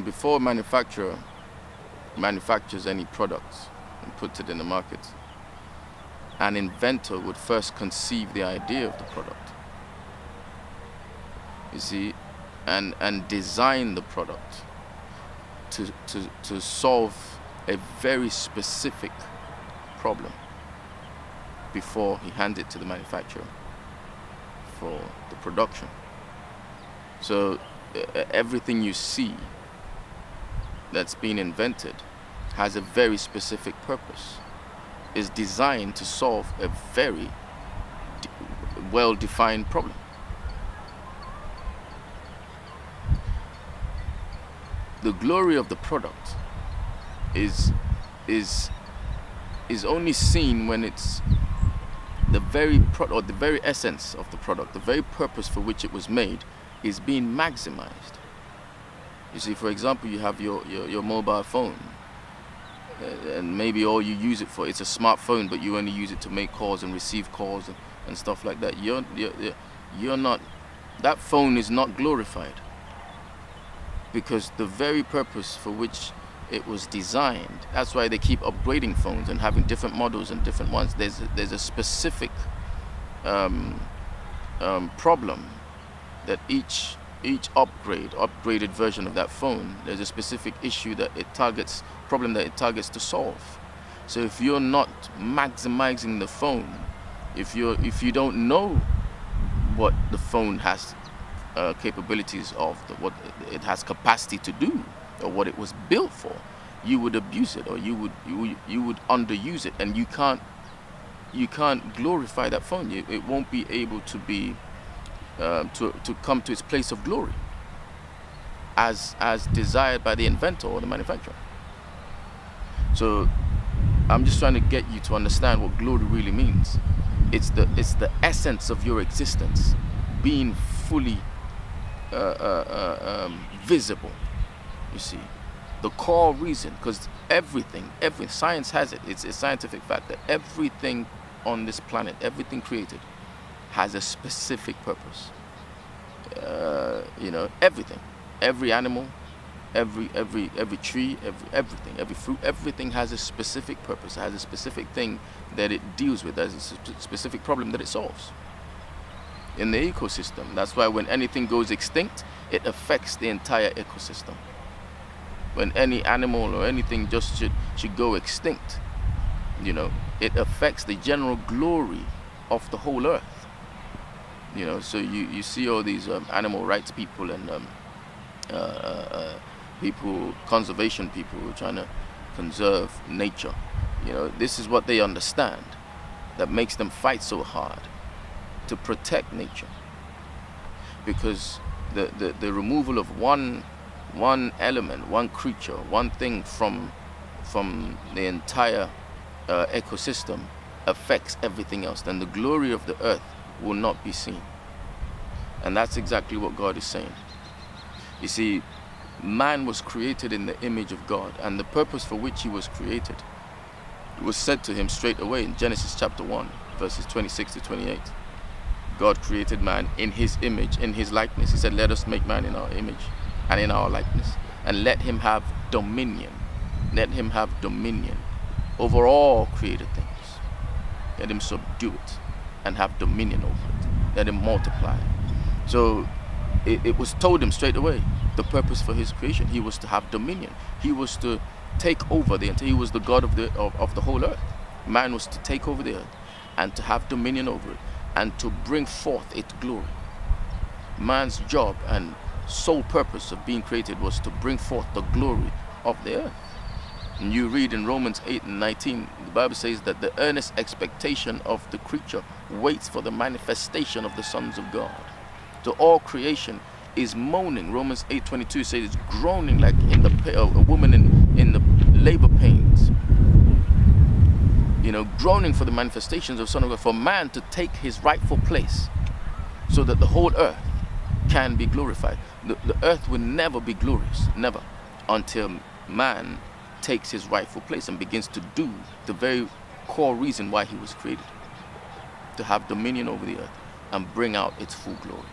Before a manufacturer manufactures any products and puts it in the market, an inventor would first conceive the idea of the product, you see, and design the product to solve a very specific problem before he hands it to the manufacturer for the production. So everything you see that's been invented has a very specific purpose, is designed to solve a very well-defined problem. The glory of the product is only seen when it's the very or the very essence of the product, the very purpose for which it was made, is being maximized. You see, for example, you have your mobile phone, and maybe all you use it for, it's a smartphone, but you only use it to make calls and receive calls and stuff like that. You're not, that phone is not glorified, because the very purpose for which it was designed, that's why they keep upgrading phones and having different models and different ones. There's a specific problem that each upgraded version of that phone, there's a specific issue that it targets, problem that it targets to solve. So if you're not maximizing the phone, if you don't know what the phone has capabilities of, what it has capacity to do, or what it was built for, you would abuse it, or you would underuse it, and you can't glorify that phone. It won't be able to be to come to its place of glory as desired by the inventor or the manufacturer. So I'm just trying to get you to understand what glory really means. It's the essence of your existence being fully visible. You see, the core reason, because every science has it. It's a scientific fact that everything on this planet, everything created, has a specific purpose. Everything, every animal, every tree, everything, every fruit, everything has a specific purpose. It has a specific thing that it deals with. There's a specific problem that it solves in the ecosystem. That's why when anything goes extinct, it affects the entire ecosystem. When any animal or anything just should go extinct, it affects the general glory of the whole earth. So you see all these animal rights people and conservation people who are trying to conserve nature. This is what they understand that makes them fight so hard to protect nature, because the removal of one element, one creature, one thing from the entire ecosystem affects everything else. Then the glory of the earth will not be seen. And that's exactly what God is saying. You see, man was created in the image of God, and the purpose for which he was created was said to him straight away in Genesis chapter 1, verses 26 to 28. God created man in his image, in his likeness. He said, let us make man in our image and in our likeness, and let him have dominion. Let him have dominion over all created things. Let him subdue it and have dominion over it. Let him multiply. So it was told him straight away, the purpose for his creation. He was to have dominion. He was to take over the entire, he was the God of the whole earth. Man was to take over the earth and to have dominion over it and to bring forth its glory. Man's job and sole purpose of being created was to bring forth the glory of the earth. And you read in Romans 8:19, the Bible says that the earnest expectation of the creature waits for the manifestation of the sons of God. So all creation is moaning. Romans 8:22 says it's groaning like a woman in the labor pains. Groaning for the manifestations of the Son of God, for man to take his rightful place so that the whole earth can be glorified. The earth will never be glorious, never, until man takes his rightful place and begins to do the very core reason why he was created, to have dominion over the earth and bring out its full glory,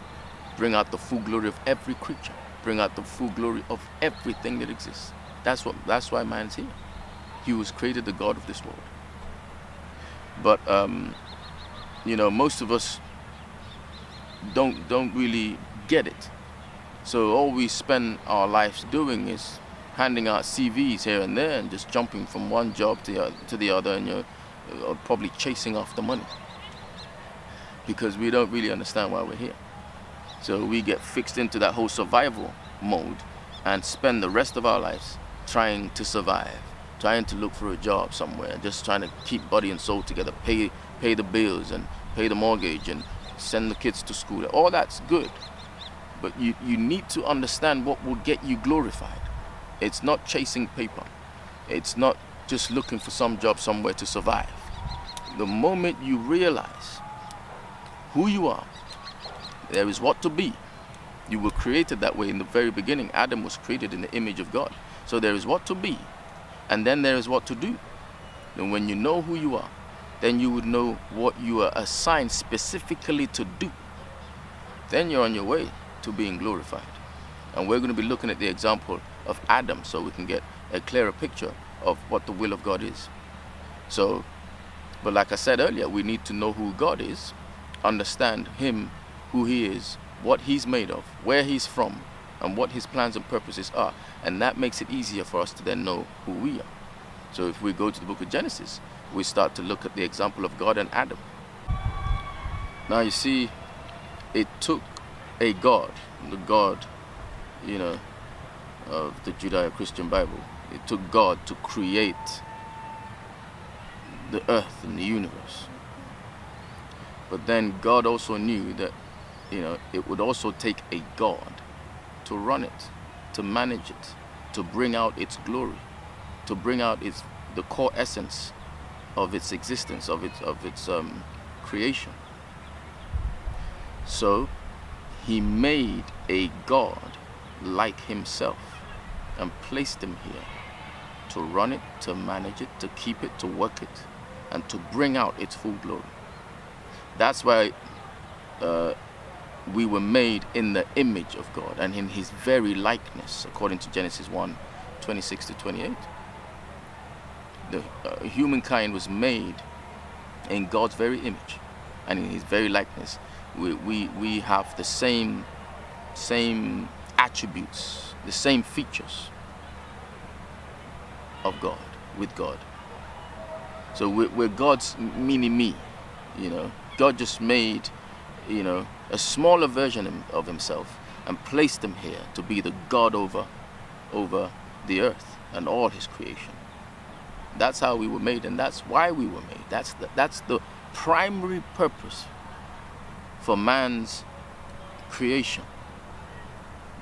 bring out the full glory of every creature, bring out the full glory of everything that exists. That's why man's here. He was created the God of this world. But most of us don't really get it. So all we spend our lives doing is handing out CVs here and there and just jumping from one job to the other, and you're probably chasing after money, because we don't really understand why we're here. So we get fixed into that whole survival mode and spend the rest of our lives trying to survive, trying to look for a job somewhere, just trying to keep body and soul together, pay the bills and pay the mortgage and send the kids to school. All that's good, but you need to understand what will get you glorified. It's not chasing paper. It's not just looking for some job somewhere to survive. The moment you realize who you are, there is what to be. You were created that way in the very beginning. Adam was created in the image of God. So there is what to be, and then there is what to do. And when you know who you are, then you would know what you are assigned specifically to do. Then you're on your way to being glorified. And we're going to be looking at the example of Adam so we can get a clearer picture of what the will of God is. But like I said earlier, we need to know who God is, understand Him, who He is, what He's made of, where He's from, and what His plans and purposes are. And that makes it easier for us to then know who we are. So if we go to the book of Genesis, we start to look at the example of God and Adam. Now you see, it took a God, the God, of the Judeo-Christian Bible. It took God to create the earth and the universe. But then God also knew that, it would also take a God to run it, to manage it, to bring out its glory, to bring out the core essence of its existence, of its creation. So He made a God like Himself and placed Him here to run it, to manage it, to keep it, to work it, and to bring out its full glory. That's why we were made in the image of God and in His very likeness, according to Genesis 1:26-28. The humankind was made in God's very image and in His very likeness. We have the same attributes, the same features of God, with God. So we're God's mini-me, God just made, a smaller version of Himself and placed Him here to be the God over the earth and all His creation. That's how we were made, and that's why we were made. That's the primary purpose for man's creation,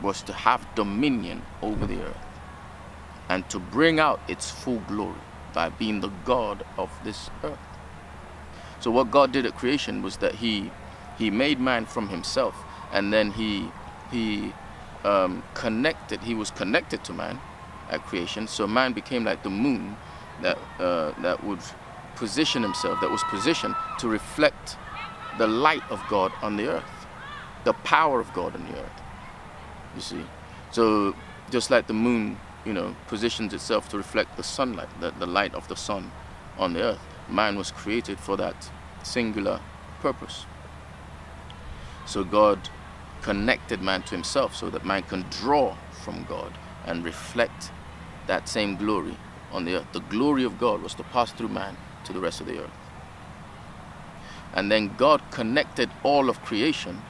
was to have dominion over the earth and to bring out its full glory by being the God of this earth. So what God did at creation was that He made man from Himself, and then He was connected to man at creation. So man became like the moon that would position himself, that was positioned to reflect the light of God on the earth, the power of God on the earth. You see, so just like the moon, positions itself to reflect the sunlight, the light of the sun on the earth, man was created for that singular purpose. So God connected man to Himself so that man can draw from God and reflect that same glory on the earth. The glory of God was to pass through man to the rest of the earth. And then God connected all of creation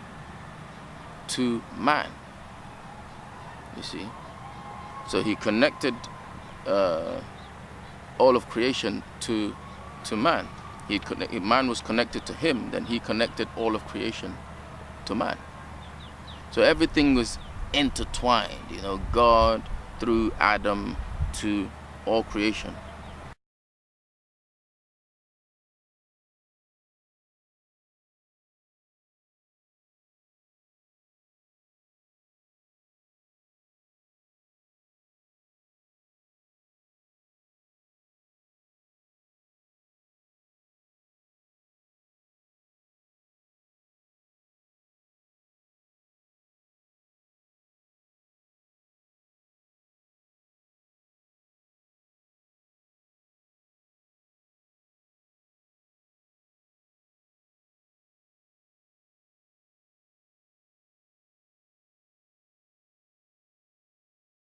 to man. You see? So He connected all of creation to man. Man was connected to Him, then He connected all of creation to man. So everything was intertwined, God through Adam to all creation